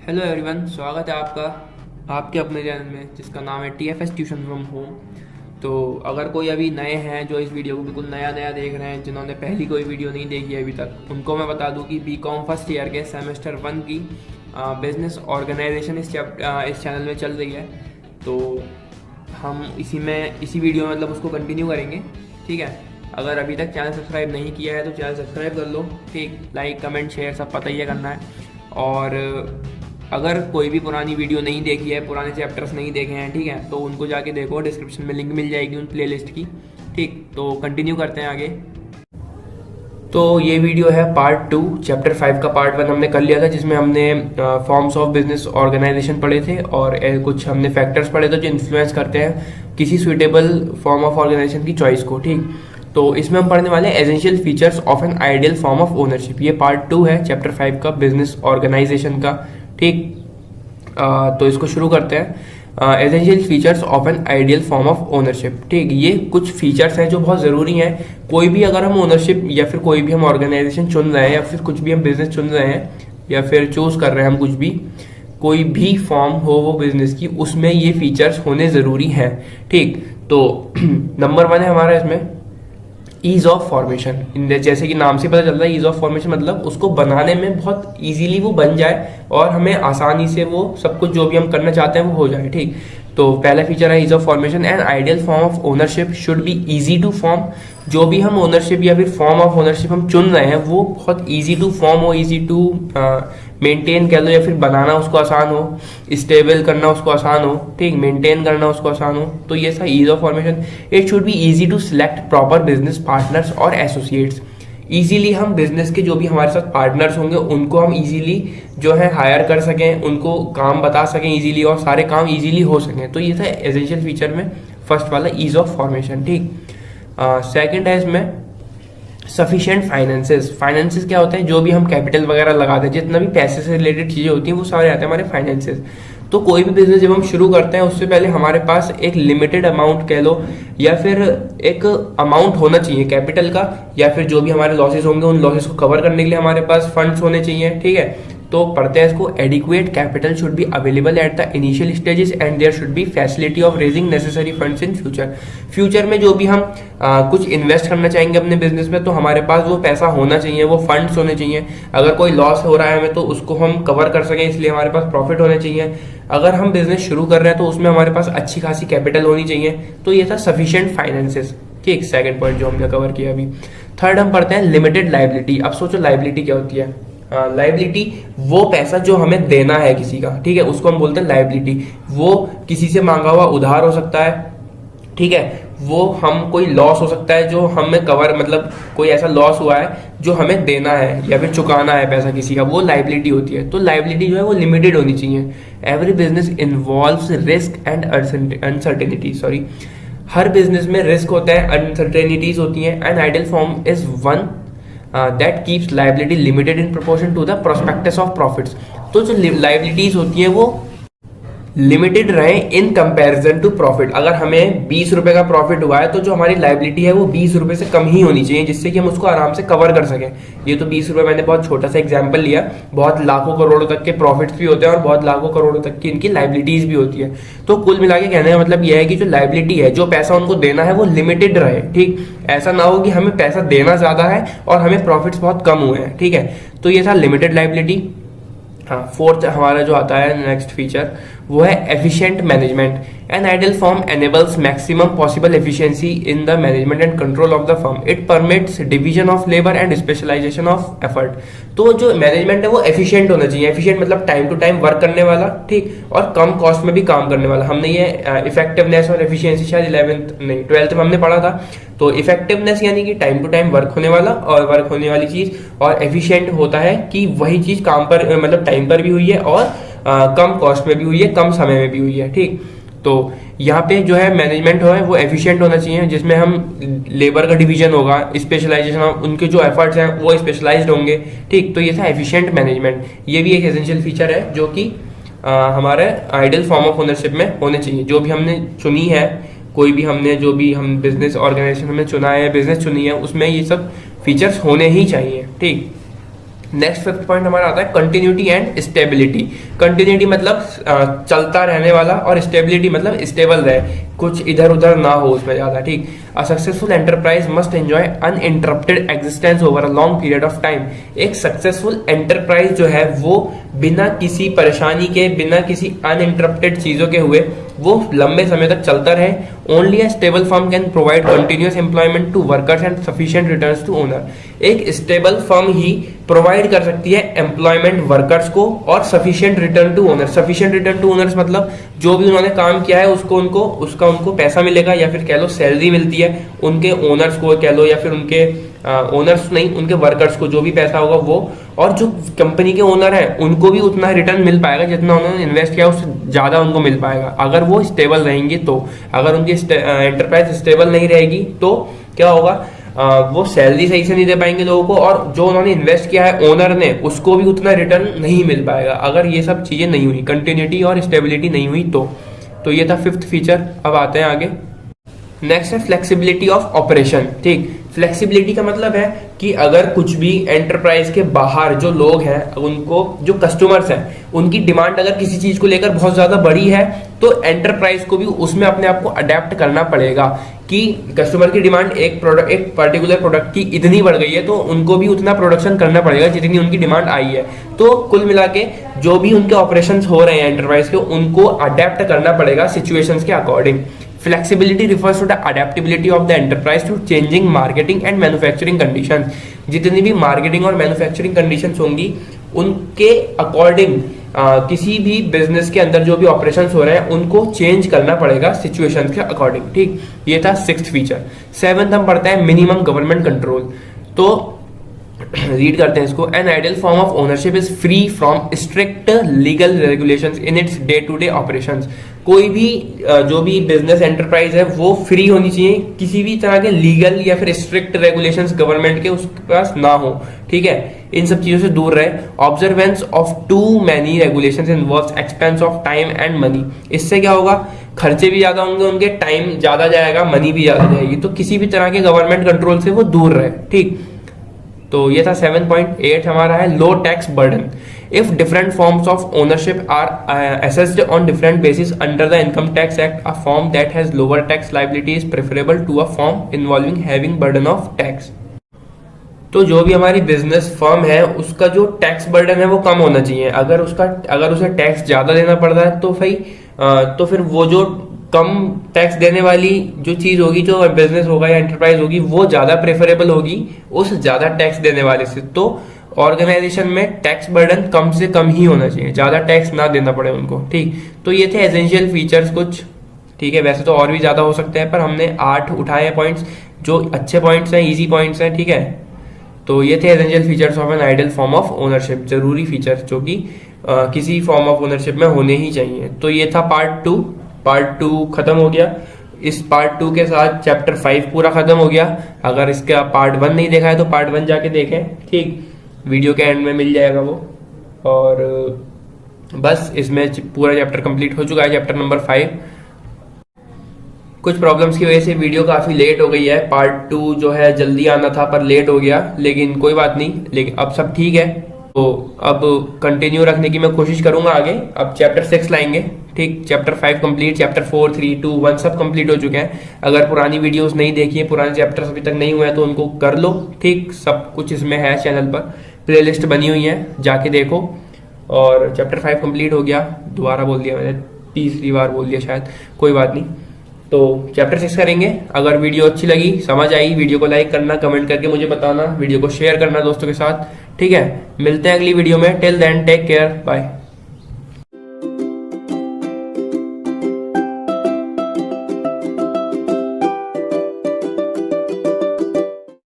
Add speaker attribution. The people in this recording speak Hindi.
Speaker 1: हेलो एवरीवन, स्वागत है आपका आपके अपने चैनल में जिसका नाम है TFS ट्यूशन फ्रॉम होम। तो अगर कोई अभी नए हैं जो इस वीडियो को बिल्कुल नया नया देख रहे हैं, जिन्होंने पहली कोई वीडियो नहीं देखी है अभी तक, उनको मैं बता दूं कि BCom फर्स्ट ईयर के सेमेस्टर 1 की बिजनेस ऑर्गेनाइजेशन इस चैनल में चल रही है। तो हम इसी वीडियो में मतलब उसको कंटिन्यू करेंगे। ठीक है, अगर अभी तक चैनल सब्सक्राइब नहीं किया है तो चैनल सब्सक्राइब कर लो। ठीक, लाइक कमेंट शेयर सब पता ही है करना है। और अगर कोई भी पुरानी वीडियो नहीं देखी है, पुराने चैप्टर्स नहीं देखे हैं, ठीक है, तो उनको जाके देखो, डिस्क्रिप्शन में लिंक मिल जाएगी उन प्लेलिस्ट की। ठीक, तो कंटिन्यू करते हैं आगे। तो ये वीडियो है पार्ट 2, चैप्टर 5 का पार्ट 1 हमने कर लिया था, जिसमें हमने फॉर्म्स ऑफ बिजनेस ऑर्गेनाइजेशन पढ़े थे और कुछ हमने फैक्टर्स पढ़े थे जो इन्फ्लुएंस करते हैं किसी सुइटेबल फॉर्म ऑफ ऑर्गेनाइजेशन की चॉइस को। ठीक, तो इसमें हम पढ़ने वाले हैं essential features of N ideal form of ownership. ये पार्ट 2 है चैप्टर 5 का, बिजनेस ऑर्गेनाइजेशन का। ठीक, तो इसको शुरू करते हैं। Essential features of N ideal form of ownership. ठीक, ये कुछ फीचर्स हैं जो बहुत ज़रूरी हैं। कोई भी अगर हम ओनरशिप या फिर कोई भी हम ऑर्गेनाइजेशन चुन रहे हैं या फिर कुछ भी हम बिजनेस चुन रहे हैं या फिर चूज कर रहे हैं हम कुछ भी, कोई भी फॉर्म हो वो बिजनेस की, उसमें ये फीचर्स होने ज़रूरी हैं। ठीक, तो नंबर 1 है हमारा इसमें ईज ऑफ फॉर्मेशन। जैसे कि नाम से पता चलता है, ईज ऑफ फॉर्मेशन मतलब उसको बनाने में बहुत इजीली वो बन जाए और हमें आसानी से वो सब कुछ जो भी हम करना चाहते हैं वो हो जाए। ठीक, तो पहला फीचर है ease of formation. And ideal form of ownership should be easy to form. जो भी हम ओनरशिप या फिर फॉर्म ऑफ ओनरशिप हम चुन रहे हैं वो बहुत इजी टू फॉर्म हो, इजी टू मेंटेन कह लो, या फिर बनाना उसको आसान हो, स्टेबल करना उसको आसान हो। ठीक, मेंटेन करना उसको आसान हो। तो ये था ease of formation. It should be easy to select proper business partners और एसोसिएट्स। इजीली हम बिजनेस के जो भी हमारे साथ पार्टनर्स होंगे उनको हम इजीली जो है हायर कर सकें, उनको काम बता सकें इजीली और सारे काम इजीली हो सकें। तो ये था एसेंशियल फीचर में फर्स्ट वाला ईज ऑफ फॉर्मेशन। ठीक, सेकंड है इसमें सफिशिएंट फाइनेंसेस। फाइनेंसेस क्या होते हैं? जो भी हम कैपिटल वगैरह लगाते हैं, जितना भी पैसे से रिलेटेड चीजें होती हैं वो सारे आते हैं हमारे फाइनेंसेस। तो कोई भी बिजनेस जब हम शुरू करते हैं उससे पहले हमारे पास एक लिमिटेड अमाउंट कह लो या फिर एक अमाउंट होना चाहिए कैपिटल का, या फिर जो भी हमारे लॉसेस होंगे उन लॉसेस को कवर करने के लिए हमारे पास फंड्स होने चाहिए। ठीक है, तो पढ़ते हैं इसको। Adequate capital should be available at the initial stages and there should be facility of raising necessary funds in future. Future में जो भी हम कुछ इन्वेस्ट करना चाहेंगे अपने बिजनेस में, तो हमारे पास वो पैसा होना चाहिए, वो फंड्स होने चाहिए। अगर कोई लॉस हो रहा है हमें तो उसको हम कवर कर सकें, इसलिए हमारे पास प्रॉफिट होने चाहिए। अगर हम बिजनेस शुरू कर रहे हैं तो उसमें हमारे पास अच्छी खासी कैपिटल होनी चाहिए। तो ये था सफिशिएंट फाइनेंसेस। ठीक, सेकंड पॉइंट जो हमने कवर किया अभी। थर्ड हम पढ़ते हैं लिमिटेड लाइबिलिटी। अब सोचो लाइबिलिटी क्या होती है? लाइबिलिटी वो पैसा जो हमें देना है किसी का, ठीक है, उसको हम बोलते हैं लाइबिलिटी। वो किसी से मांगा हुआ उधार हो सकता है, ठीक है, वो हम कोई लॉस हो सकता है जो हमें कवर, मतलब कोई ऐसा लॉस हुआ है जो हमें देना है या फिर चुकाना है पैसा किसी का, वो लाइबिलिटी होती है। तो लाइबिलिटी जो है वो लिमिटेड होनी चाहिए। Every business involves risk and uncertainty. Sorry, her business में रिस्क होता है, अनसर्टेनिटीज होती हैं। And ideal form is one that keeps liability limited in proportion to the prospectus of profits। तो जो liabilities होती हैं वो लिमिटेड रहे इन कंपैरिजन टू प्रॉफिट। अगर हमें 20 रुपए का प्रॉफिट हुआ है तो जो हमारी लाइबिलिटी है वो 20 रुपए से कम ही होनी चाहिए, जिससे कि हम उसको आराम से कवर कर सकें। ये तो 20 रुपए मैंने बहुत छोटा सा एग्जांपल लिया, बहुत लाखों करोड़ों तक के प्रॉफिट्स भी होते हैं और बहुत लाखों करोड़ों तक की इनकी लाइबिलिटीज भी होती है। तो कुल मिला के कहने का मतलब यह है कि जो लाइबिलिटी है, जो पैसा उनको देना है वो लिमिटेड रहे। ठीक, ऐसा ना हो कि हमें पैसा देना ज्यादा है और हमें प्रॉफिट्स बहुत कम हुए हैं। ठीक है, तो ये था लिमिटेड लाइबिलिटी। हाँ, फोर्थ हमारा जो आता है नेक्स्ट फीचर वो है efficient management. An ideal form enables maximum possible efficiency in the management and control of the firm. It permits division of labour and specialisation of effort. तो जो मैनेजमेंट है वो एफिशिएंट होना चाहिए। एफिशिएंट मतलब टाइम टू टाइम वर्क करने वाला, ठीक, और कम कॉस्ट में भी काम करने वाला। हमने ये इफेक्टिवनेस और एफिशिएंसी शायद 12th में हमने पढ़ा था। तो इफेक्टिवनेस यानी कि टाइम टू टाइम वर्क होने वाला और वर्क होने वाली चीज, और एफिशिएंट होता है कि वही चीज काम पर मतलब टाइम पर भी हुई है और कम कॉस्ट में भी हुई है, कम समय में भी हुई है। ठीक, तो यहाँ पे जो है मैनेजमेंट है वो एफिशिएंट होना चाहिए, जिसमें हम लेबर का डिवीजन होगा, स्पेशलाइजेशन, उनके जो एफर्ट्स हैं वो स्पेशलाइज्ड होंगे। ठीक, तो ये था एफिशिएंट मैनेजमेंट। ये भी एक एसेंशियल फीचर है जो कि हमारे आइडियल फॉर्म ऑफ ओनरशिप में होने चाहिए। जो भी हमने चुनी है, कोई भी हमने जो भी हम बिजनेस ऑर्गेनाइजेशन में चुना है, बिजनेस चुनी है, उसमें ये सब फीचर्स होने ही चाहिए। ठीक, नेक्स्ट फिफ्थ पॉइंट हमारा आता है कंटिन्यूटी एंड स्टेबिलिटी। कंटिन्यूटी मतलब चलता रहने वाला, और स्टेबिलिटी मतलब स्टेबल रहे, कुछ इधर उधर ना हो उसमें ज्यादा, ठीक। A successful enterprise must enjoy uninterrupted existence over a long period of time. एक सक्सेसफुल एंटरप्राइज जो है वो बिना किसी परेशानी के, बिना किसी अनइंटरप्टेड चीजों के हुए वो लंबे समय तक चलता रहे। Only a stable firm can provide continuous employment to workers and sufficient returns to owner. एक स्टेबल फर्म ही प्रोवाइड कर सकती है एम्प्लॉयमेंट वर्कर्स को और sufficient return to owner. Sufficient return to owners मतलब जो भी उन्होंने काम किया है उसको उनको पैसा मिलेगा, या फिर कह लो सैलरी मिलती है उनके ओनर्स को कह लो, या फिर उनके ओनर्स नहीं, उनके वर्कर्स को जो भी पैसा होगा वो, और जो कंपनी के ओनर हैं उनको भी उतना रिटर्न मिल पाएगा जितना उन्होंने इन्वेस्ट किया उससे ज्यादा उनको मिल पाएगा, अगर वो स्टेबल रहेंगे तो। अगर उनकी एंटरप्राइज स्टेबल नहीं रहेगी तो क्या होगा, वो सैलरी सही से नहीं दे पाएंगे लोगों को, और जो उन्होंने इन्वेस्ट किया है ओनर ने उसको भी उतना रिटर्न नहीं मिल पाएगा अगर ये सब चीजें नहीं हुई, कंटिन्यूटी और स्टेबिलिटी नहीं हुई तो ये था फिफ्थ फीचर। अब आते हैं आगे। नेक्स्ट है फ्लेक्सिबिलिटी ऑफ ऑपरेशन, ठीक। फ्लेक्सिबिलिटी का मतलब है कि अगर कुछ भी एंटरप्राइज के बाहर जो लोग हैं, उनको जो कस्टमर्स हैं उनकी डिमांड अगर किसी चीज को लेकर बहुत ज्यादा बड़ी है तो एंटरप्राइज को भी उसमें अपने आप को अडेप्ट करना पड़ेगा कि कस्टमर की डिमांड एक पर्टिकुलर प्रोडक्ट की इतनी बढ़ गई है तो उनको भी उतना प्रोडक्शन करना पड़ेगा जितनी उनकी डिमांड आई है। तो कुल मिला के जो भी उनके ऑपरेशंस हो रहे हैं एंटरप्राइज के, उनको अडेप्ट करना पड़ेगा सिचुएशंस के according. Flexibility refers to the adaptability of the enterprise to changing marketing and manufacturing conditions। जितनी भी मार्केटिंग और मैन्युफैक्चरिंग कंडीशंस होंगी उनके अकॉर्डिंग किसी भी बिजनेस के अंदर जो भी ऑपरेशंस हो रहे हैं उनको चेंज करना पड़ेगा सिचुएशंस के अकॉर्डिंग, ठीक। ये था सिक्स्थ फीचर। सेवंथ हम पढ़ते हैं मिनिमम गवर्नमेंट कंट्रोल। तो रीड करते हैं इसको। An ideal form of ownership is free from strict legal regulations in its day to day operations. कोई भी जो भी बिजनेस एंटरप्राइज है वो फ्री होनी चाहिए, किसी भी तरह के लीगल या फिर स्ट्रिक्ट रेगुलेशंस गवर्नमेंट के उसके पास ना हो, ठीक है। इन सब चीजों से दूर रहे। Observance of too many regulations involves expense of time and money. इससे क्या होगा, खर्चे भी ज्यादा होंगे उनके, टाइम ज्यादा जाएगा, मनी भी ज्यादा जाएगी। तो किसी भी तरह के गवर्नमेंट कंट्रोल से वो दूर रहे, ठीक। तो ये था 7.8 हमारा है low tax burden. If different forms of ownership are assessed on different basis under the income tax act, a form that has lower tax liability is preferable to a form involving having burden of tax. तो जो भी हमारी बिजनेस फर्म है उसका जो टैक्स बर्डन है वो कम होना चाहिए। अगर उसे टैक्स ज्यादा देना पड़ रहा है तो फिर वो जो कम टैक्स देने वाली जो चीज होगी, जो बिजनेस होगा या एंटरप्राइज होगी, वो ज्यादा प्रेफरेबल होगी उस ज्यादा टैक्स देने वाले से। तो ऑर्गेनाइजेशन में टैक्स बर्डन कम से कम ही होना चाहिए, ज्यादा टैक्स ना देना पड़े उनको, ठीक। तो ये थे एसेंशियल फीचर्स कुछ, ठीक है। वैसे तो और भी ज्यादा हो सकते हैं पर हमने 8 उठाए पॉइंट्स जो अच्छे पॉइंट्स हैं, इजी पॉइंट्स हैं, ठीक है। तो ये थे essential features of N ideal form of ownership, जरूरी फीचर जो कि किसी फॉर्म ऑफ ओनरशिप में होने ही चाहिए। तो ये था पार्ट 2 खत्म हो गया। इस पार्ट 2 के साथ चैप्टर 5 पूरा खत्म हो गया। अगर इसका पार्ट 1 नहीं देखा है तो पार्ट 1 जाके देखें, ठीक। वीडियो के एंड में मिल जाएगा वो। और बस इसमें पूरा चैप्टर कंप्लीट हो चुका है, चैप्टर नंबर 5। कुछ प्रॉब्लम्स की वजह से वीडियो काफी लेट हो गई है। पार्ट 2 जो है जल्दी आना था पर लेट हो गया, लेकिन कोई बात नहीं, लेकिन अब सब ठीक है। तो अब कंटिन्यू रखने की मैं कोशिश करूंगा आगे। अब चैप्टर 6 लाएंगे, ठीक। चैप्टर 5 कंप्लीट, चैप्टर 4, 3, 2, 1 सब कंप्लीट हो चुके हैं। अगर पुरानी वीडियोस नहीं देखी है, पुराने चैप्टर्स अभी तक नहीं हुए हैं तो उनको कर लो, ठीक। सब कुछ इसमें है, चैनल पर प्लेलिस्ट बनी हुई है, जाके देखो। और चैप्टर 5 कंप्लीट हो गया, दोबारा बोल दिया मैंने, तीसरी बार बोल दिया शायद, कोई बात नहीं। तो चैप्टर 6 करेंगे। अगर वीडियो अच्छी लगी, समझ आई, वीडियो को लाइक करना, कमेंट करके मुझे बताना, वीडियो को शेयर करना दोस्तों के साथ, ठीक है। मिलते हैं अगली वीडियो में। Till then take care, bye.